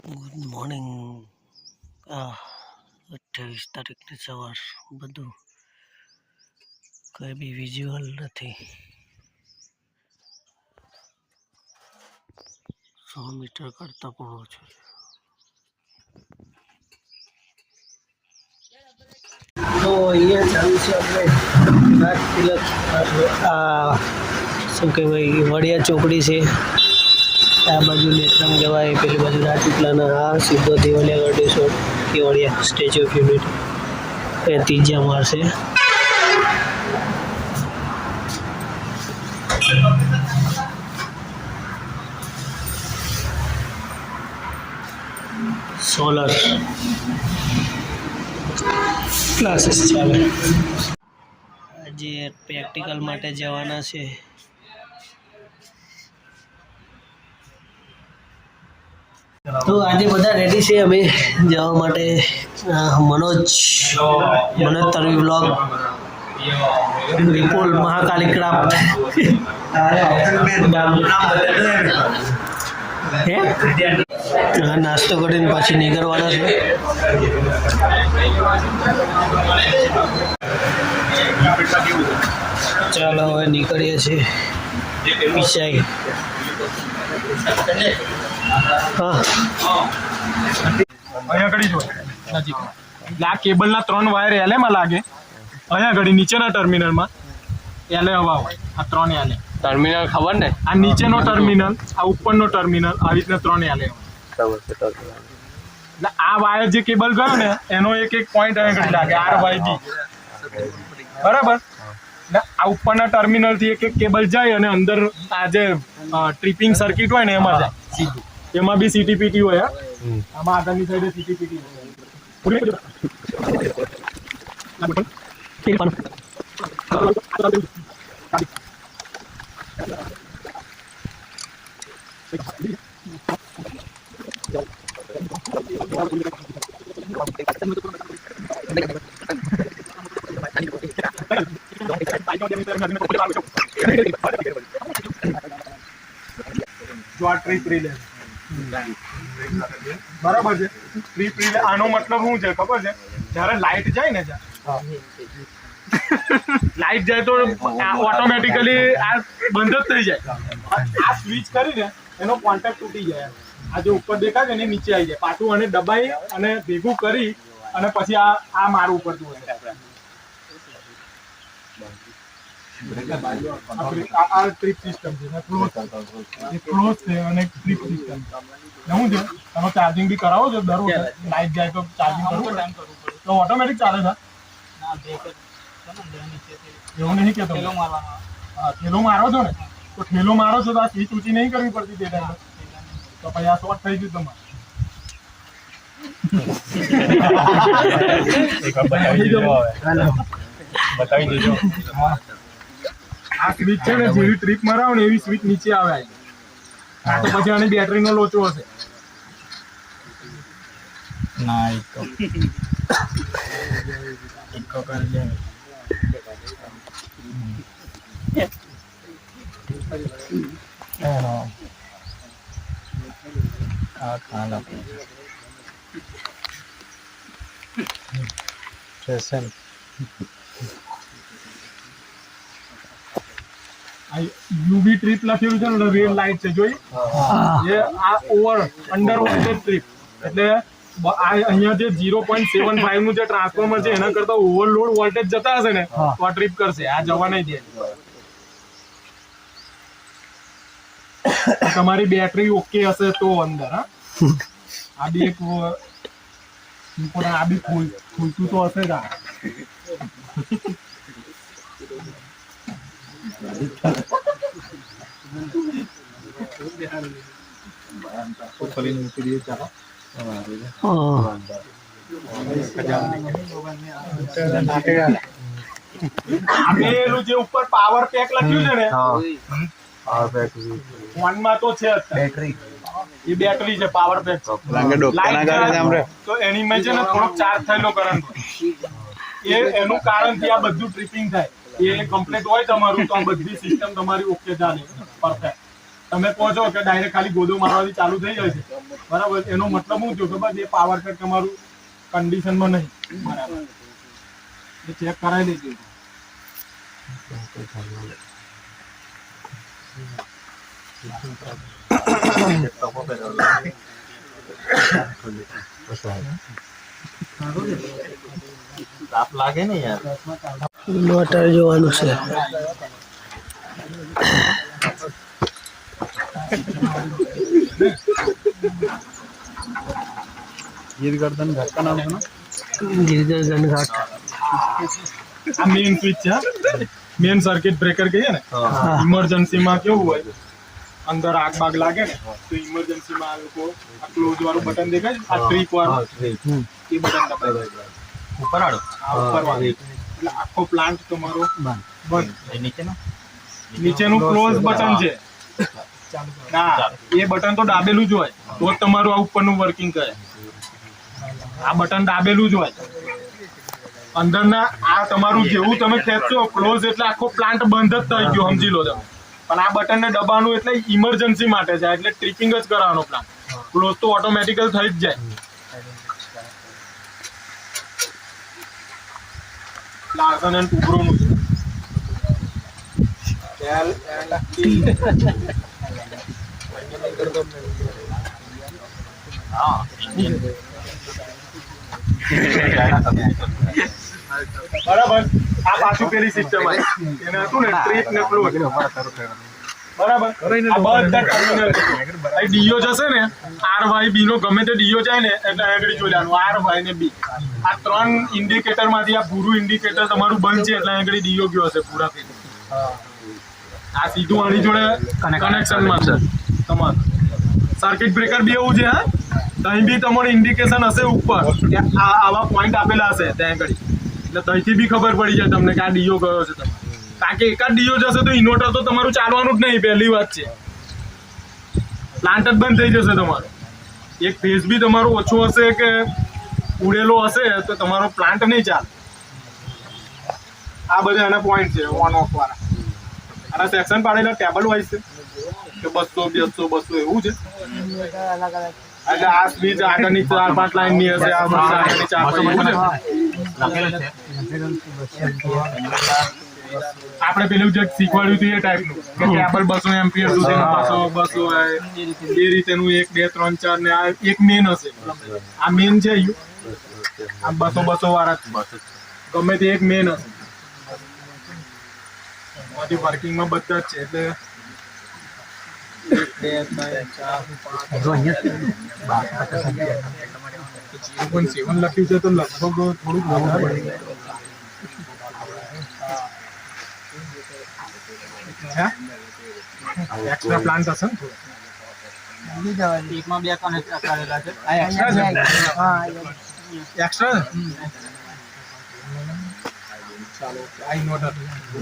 Good morning. 28 તારીખની સવાર. બધું કંઈ બી વિઝ્યુઅલ નથી. 100 મીટર કરતાં પણ ઓછું છે. તો અહીંયા ચાલુ છે આપણે રાજતિલક, શું કહેવાય, વડિયા ચોકડી છે. આ બાજુ નેત્રંગ જવાય, પેલી બાજુ રાજપીપળાના આ સીધો Devaliyagadh resort, Kevadia statue of unity, એ ત્રીજા માળે છે. સોલર ક્લાસીસ ચાલે. આજે પ્રેક્ટિકલ માટે જવાના છે. તો આજે બધા રેડી છે અમે જવા માટે. મનોજ તરવી બ્લોગ, વિપુલ મહાકાલી ક્રાફ્ટ, નાસ્તો કરીને પછી નીકળવાના છે. ચાલો હવે નીકળીએ છીએ. પીછાઈ અહીંયા ઘડી જો નજીક એટલે આ કેબલના 3 વાયર એલેમાં લાગે. અહીંયા ઘડી નીચેના ટર્મિનલમાં એલે હવા હોય. આ 3 એલે ટર્મિનલ ખબર ને, આ નીચેનો ટર્મિનલ, આ ઉપરનો ટર્મિનલ, આવી રીતના 3 એલે હોય. એટલે આ વાયર જે કેબલ ગયો ને એનો એક પોઈન્ટ અહીંયા ઘડી લાગે, RYB, બરાબર. એટલે આ ઉપરના ટર્મિનલથી એક કેબલ જાય અને અંદર આ જે ટ્રીપિંગ સર્કિટ હોય ને એમાં જાય સીધું. એમાં બી CTPT હોય. આમાં આગળની સાઈડે CTPT હોય. જો આ ટ્રીપ રિલે બરાબર છે. ટ્રીપ રિલે આનો મતલબ શું છે ખબર છે? જ્યારે લાઇટ જાય ને, લાઇટ જાય તો ઓટોમેટિકલી આ બંધ જ થઈ જાય. આ સ્વિચ કરીને એનો કોન્ટેક્ટ તૂટી જાય. આ જે ઉપર દેખાય છે ને નીચે આવી જાય પાછું, અને દબાઈ અને ભેગું કરી અને પછી આ મારું ઉપર હોય. આ ટ્રીપ સિસ્ટમ છે, ક્લોઝ છે અને ટ્રીપ સિસ્ટમ શું છે. તમે ચાર્જિંગ બી કરાવો છો દર વખતે, લાઈટ જાય તો ચાર્જિંગ કરવું તો ઓટોમેટિક ચાલે છે. એવું નહીં કેતો. હા, ઠેલો મારો છો ને, તો ઠેલો મારો છો તો આ સ્વિચ ઊંચી નહીં કરવી પડતી તે ટાઈમે. તો પછી આ શોર્ટ થઈ ગયું તમારે. બતાવી દેજો. આ સ્વિચ છે ને, જેવી ટ્રીપ મરાવો ને એવી સ્વિચ નીચે આવે. આ તો પછી આની બેટરીનો લોચો હશે. ના એક કરી દે. યુવી ટ્રીપ લખેલું છે ને, રેડ લાઇટ છે જોઈ. એ આ ઓવર અંડર વોલ્ટેજ ટ્રીપ, એટલે અહીંયા જે 0.75 નું જે ટ્રાન્સફોર્મર છે એના કરતા ઓવરલોડ વોલ્ટેજ જતા હશે ને તો આ ટ્રીપ કરશે. આ જવા નહીં દે. તમારી બેટરી ઓકે હશે તો અંદર. આ બી એક આ બી ખુલતું તો હશે જ. આપેલું જે ઉપર પાવર પેક લખ્યું છે ને, ફોનમાં તો છે બેટરી. એ બેટરી છે, પાવર પેક. તો એની મેં છે ને થોડોક ચાર્જ થયેલો કરંટ હોય. એનું કારણથી આ બધું ટ્રીપિંગ થાય. એ કમ્પ્લીટ હોય તમારું તો આ બધી સિસ્ટમ તમારી ઓકે ચાલે, પરફેક્ટ. તમે કહો છો કે ડાયરેક્ટ ખાલી ગોદો મારવાથી ચાલુ થઈ જાય છે, બરાબર? એનો મતલબ શું થયો કે બસ એ પાવર કટ તમારું કન્ડિશનમાં નહીં, બરાબર? એ ચેક કરાવી દેજો. તાપ લાગે ને યાર. મોટર જોવાનું છે. ગીરગર્દન ઘાટ का नाम है ना. ગિરગર્દન ઘાટ. આ મેઇન સ્વિચ છે, મેઇન સર્કિટ બ્રેકર કહીએ ને. હા. ઇમરજન્સીમાં કેવું હોય, અંદર આગ બાગ લાગે ને તો ઇમરજન્સીમાં આ લોકો આ ક્લોઝ વાળું બટન દેખાય છે, આ ટ્રીપ વાળું, એ બટન દબાવે. ઉપર આડો. આ ઉપર વાળું. એટલે આખો પ્લાન્ટ તમારો બંધ. એ નીચેનો નીચેનું ક્લોઝ બટન છે. ના, એ બટન તો દાબેલું જ હોય તો જ તમારું આ ઉપરનું વર્કિંગ કરે. આ બટન દાબેલું જ હોય. અંદરના આ તમારું જેવું તમે ખેંચશો ક્લોઝ એટલે આખો પ્લાન્ટ બંધ જ થઈ ગયો, સમજી લો તમે. પણ આ બટનને દબાવવાનું એટલે ઇમરજન્સી માટે છે, એટલે ટ્રિપિંગ જ કરાવવાનો પ્લાન્ટ. ક્લોઝ તો ઓટોમેટિકલ થઈ જ જાય. લાર્સન એન્ડ ટુબ્રોનું છે. હા. બરાબર. આ પાછું પેલી સિસ્ટમ આવી એને હતું ને ટ્રીપ ને ક્લોઝ, બરાબર? આ બધા ટર્મિનલ ડીઓ જશે ને, RYB નો ગમે તે ડીઓ જાય ને એટલે આગળ જોઈ લેવાનું RY ને B. આ 3 ઇન્ડિકેટર માંથી આ પૂરું ઇન્ડિકેટર તમારું બંધ છે એટલે આગળ ડીઓ ગયો હશે પૂરા થઈ. આ સીધું આની જોડે કનેક્શનમાં છે તમારું. સર્કિટ બ્રેકર બી એવું છે. હા, ત્યાં બી તમારું ઇન્ડિકેશન હશે ઉપર કે આ આવા પોઈન્ટ આપેલા હશે ત્યાં આગળ, એટલે ત્યાંથી બી ખબર પડી જાય તમને કે આ ડીઓ ગયો છે તમારો. કારણ કે એકાદ ડીઓ જશે તો ઇન્વર્ટર તો તમારું ચાલવાનું જ નહીં, પહેલી વાત છે. પ્લાન્ટ જ બંધ થઈ જશે તમારો. એક ફેઝ બી તમારો ઓછો હશે કે ઉડેલો હશે તો તમારો પ્લાન્ટ નહીં ચાલે. આ બધા એના પોઈન્ટ છે ઓન ઓફ વાળા. આના સેક્શન પાડેલા ટેબલ વાઇઝ છે કે 200 200 200 એવું છે. એટલે આ સ્વિચ આગળની 4-5 લાઈન ની હશે, આ બધી આગળની 4-5 એવું છે. આપણે પેલું જે શીખવાડ્યું હતું એ ટાઈપનું કે ટેબલ 200 એમ્પિયર સુધીનું 200 હોય એ રીતેનું 1 2 3 4 ને આ એક મેન હશે. આ મેન છે, આ 200 વાળા ગમે તે એક મેન હશે. બધી વર્કિંગમાં બધા જ છે. એટલે 1 2 3 4 5 0.7 લખ્યું છે તો લગભગ થોડુંક વધારે એક્સ્ટ્રા પ્લાન્ટ હશે ને એકમાં બે કનેક્ટ કરેલા છે. એક્સ્ટ્રા ચાલો આ ઇન્વર્ટર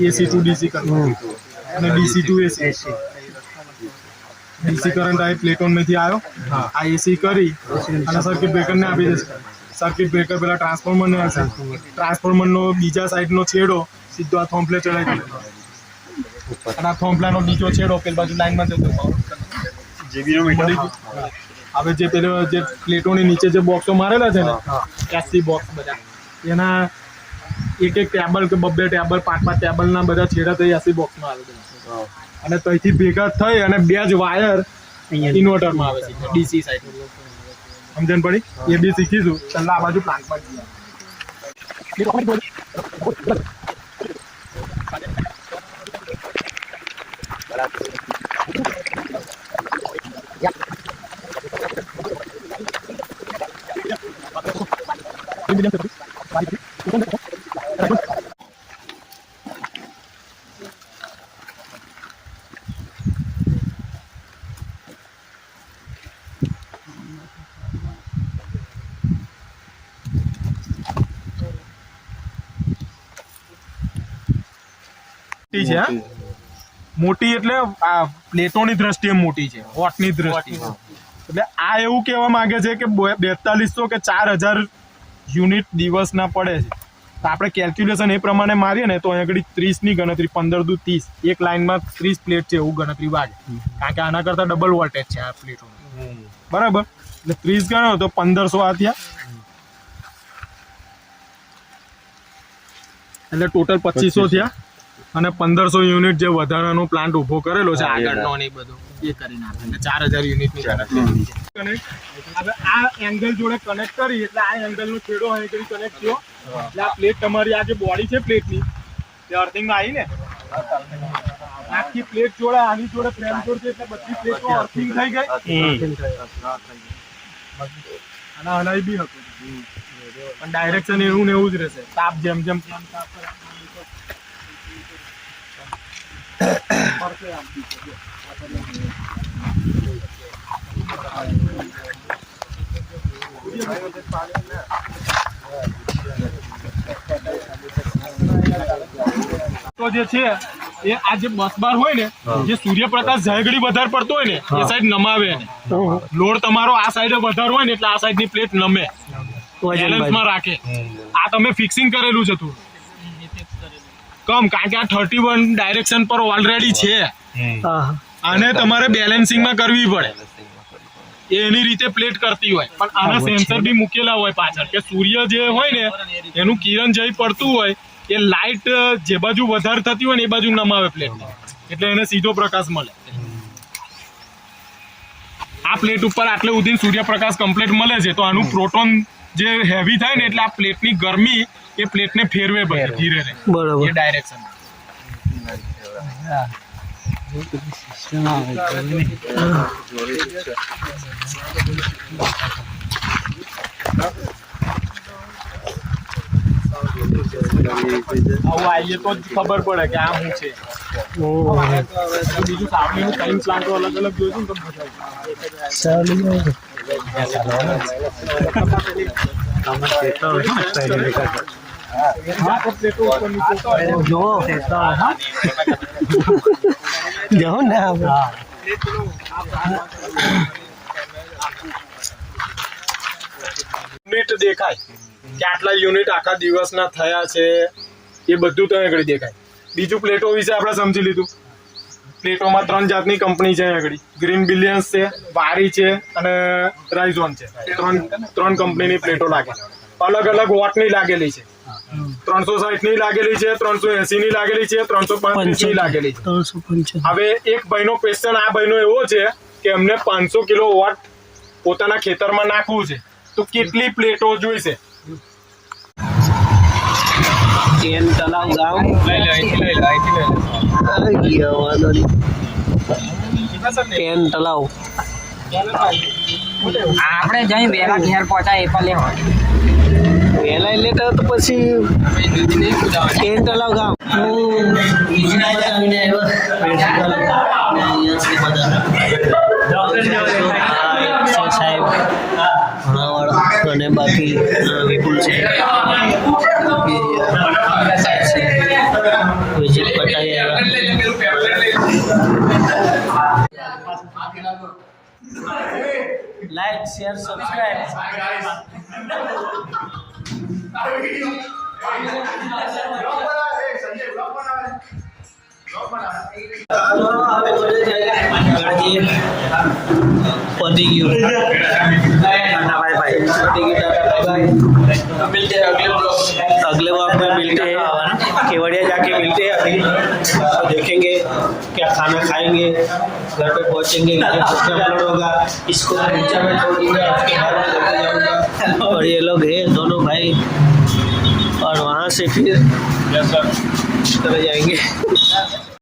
AC ટુ DC કરવું અને DC to AC. DC current આ પ્લેટોનમાંથી આવ્યો, આ AC કરી અને સર્કિટ બ્રેકરને આપી દેશે. સર્કિટ બ્રેકર પેલા ટ્રાન્સફોર્મરને હશે, ટ્રાન્સફોર્મરનો બીજા સાઈડનો છેડો સીધો આ થોમ્પલે ચડાવી દે અને આ થોમ્પલાનો બીજો છેડો પેલી બાજુ લાઈનમાં જતો. હવે જે પેલો જે પ્લેટોની નીચે જે બોક્સો મારેલા છે ને SC બોક્સ બધા, એના એક ટેબલ કે 2 ટેબલ 5 ટેબલના બધા છેડા તો SC બોક્સમાં આવે છે. અને ત્યાંથી ભેગા થઈ અને 2 જ વાયર ઇન્વર્ટરમાં આવે છે DC સાઈડ. સમજણ પડી? એ બી શીખીશું. ચાલ આ બાજુ પ્લાન્ટમાં જઈએ. છે મોટી એટલે આ પ્લેટોની દ્રષ્ટિએ મોટી છે, વોટની દ્રષ્ટિએ. એટલે આ એવું કહેવા માંગે છે કે 4200 કે 4000 યુનિટ દિવસના પડે છે તો આપણે કેલ્ક્યુલેશન એ પ્રમાણે મારીએ ને તો અહીંયા આગળ 30 ની ગણતરી 15 દુ 30 એક લાઇનમાં 30 પ્લેટ છે એવું ગણતરી વાગે, કારણ કે આના કરતાં ડબલ વોલ્ટેજ છે આ પ્લેટો, બરાબર. એટલે 30 ગણો તો 1500 આ થયા, એટલે ટોટલ 2500 થયા. અને 1500 યુનિટ જે વધારાનો પ્લાન્ટ ઊભો કરેલો છે આગળનો ને એ બધો એ કરીને આપે એટલે 4000 યુનિટની હવે આ એંગલ જોડે કનેક્ટ કરી એટલે આ એંગલનો છેડો અહીં કરી કનેક્ટ થયો એટલે આ પ્લેટ તમારી આ જે બોડી છે પ્લેટની તે અર્થિંગમાં આવી ને આખી પ્લેટ જોડે આની જોડે ફ્રેમ જોડે એટલે બધી પ્લેટો અર્થિંગ થઈ ગઈ અને હલાઈ બી હતું પણ ડાયરેક્શન એવું ને એવું જ રહેશે. તાપ જેમ જેમ તો જે છે એ આ જે બસ બાર હોય ને જે સૂર્યપ્રકાશ જયગડી વધારે પડતો હોય ને એ સાઈડ નમાવે ને લોડ તમારો આ સાઈડે વધારે હોય ને એટલે આ સાઈડની પ્લેટ નમે બેલેન્સમાં રાખે. આ તમે ફિક્સિંગ કરેલું છે થોડું કમ, કારણ કે આ 31 ડાયરેક્શન પર ઓલરેડી છે, આને તમારે બેલેન્સિંગમાં કરવી પડે એ એની રીતે પ્લેટ કરતી હોય. પણ આના સેન્સર બી મૂકેલા હોય પાછળ કે સૂર્ય જે હોય ને એનું કિરણ જઈ પડતું હોય એ લાઇટ જે બાજુ વધારે થતી હોય ને એ બાજુ નમાવે પ્લેટ એટલે એને સીધો પ્રકાશ મળે. આ પ્લેટ ઉપર આટલે સુધી સૂર્યપ્રકાશ કમ્પ્લીટ મળે છે તો આનું પ્રોટોન જે હેવી થાય ને એટલે આ પ્લેટની ગરમી એ પ્લેટને ફેરવે પછી ધીરે ધીરે બરાબર એ ડાયરેક્શન. આવું આવીએ તો જ ખબર પડે કે આ શું છે. બીજું સાવલીનું ટાઈમ પ્લાન્ટો અલગ અલગ જોઈશું ને તો મજા જાઓ ને યુનિટ દેખાય કે આટલા યુનિટ આખા દિવસના થયા છે એ બધું તો આગળ દેખાય. બીજું પ્લેટો વિશે આપણે સમજી લીધું. પ્લેટોમાં 3 જાતની કંપની છે આગળ, ગ્રીન બિલિયન્સ છે, વારી છે અને રાઇઝોન છે. ત્રણ કંપનીની પ્લેટો લાગે, અલગ અલગ વોટની લાગેલી છે. 360 ની લાગેલી છે, 380 ની લાગેલી છે, 335 ની લાગેલી છે. હવે એક ભાઈનો ક્વેશ્ચન આ ભાઈનો એવો છે કે અમને 500 કિલો વોટ પોતાના ખેતરમાં નાખવું છે તો કેટલી પ્લેટો જોઈશે? ટેન તલાવ ગામ ટેન તલાવ આપણે જઈ વેલા ઘેર પહોંચાય એ પણ લેવા વહેલા એટલે તો પછી ટેન તલાવ ગામ સાહેબ અને બાકી વિપુલ છે વિજય પટાયા લાઈક શેર સબસ્ક્રાઇબ पति की अगले वक्त में मिलते हैं, केवड़िया जाके मिलते हैं. अभी तो देखेंगे क्या खाना खाएंगे, घर पे पहुंचेंगे, अपलोड होगा, इसको नीचे में छोड़ देंगे, उसके बाद में घर पे जाऊंगा. और ये लोग हैं दोनों भाई और वहाँ से फिर चले जाएंगे.